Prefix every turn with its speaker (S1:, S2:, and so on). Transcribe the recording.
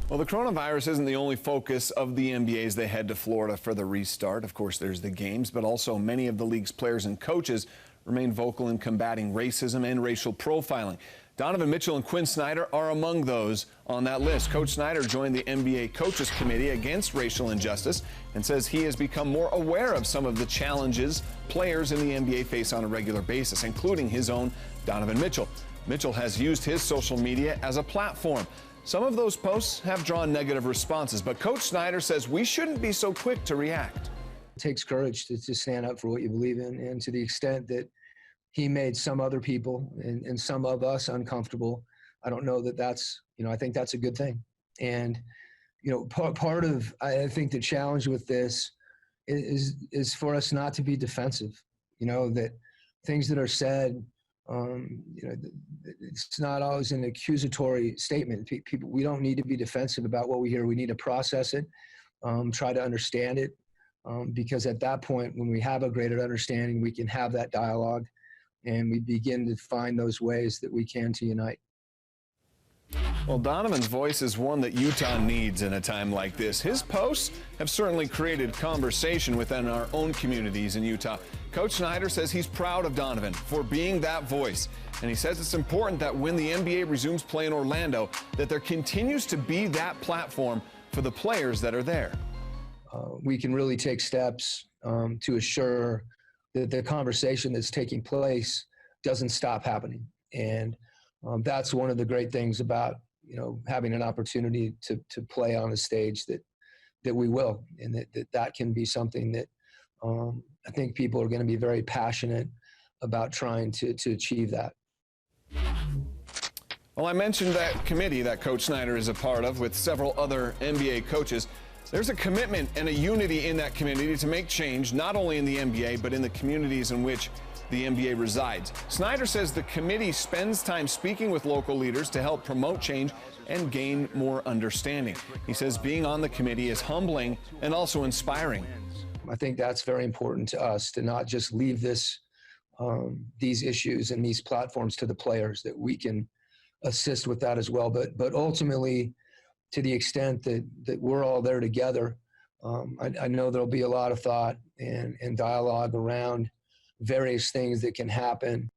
S1: Well, the coronavirus isn't the only focus of the NBA as they head to Florida for the restart. Of course, there's the games, but also many of the league's players and coaches remain vocal in combating racism and racial profiling. Donovan Mitchell and Quin Snyder are among those on that list. Coach Snyder joined the NBA Coaches Committee against racial injustice and says he has become more aware of some of the challenges players in the NBA face on a regular basis, including his own Donovan Mitchell. Mitchell has used his social media as a platform. Some of those posts have drawn negative responses, but Coach Snyder says we shouldn't be so quick to react.
S2: It takes courage to stand up for what you believe in, and to the extent that he made some other people and some of us uncomfortable, I don't know that that's, I think that's a good thing. And, part of, I think the challenge with this is for us not to be defensive, that things that are said, it's not always an accusatory statement. People, we don't need to be defensive about what we hear. We need to process it, try to understand it, because at that point, when we have a greater understanding, we can have that dialogue, and we begin to find those ways that we can to unite.
S1: Well, Donovan's voice is one that Utah needs in a time like this. His posts have certainly created conversation within our own communities in Utah. Coach Snyder says he's proud of Donovan for being that voice. And he says it's important that when the NBA resumes play in Orlando, that there continues to be that platform for the players that are there.
S2: We can really take steps to assure that the conversation that's taking place doesn't stop happening. And that's one of the great things about, having an opportunity to play on a stage that we will, and that can be something that I think people are going to be very passionate about trying to achieve that.
S1: Well, I mentioned that committee that Coach Snyder is a part of with several other NBA coaches. There's a commitment and a unity in that community to make change, not only in the NBA, but in the communities in which the NBA resides. Snyder says the committee spends time speaking with local leaders to help promote change and gain more understanding. He says being on the committee is humbling and also inspiring.
S2: I think that's very important to us, to not just leave these issues and these platforms to the players, that we can assist with that as well. But ultimately, to the extent that we're all there together, I know there'll be a lot of thought and dialogue around various things that can happen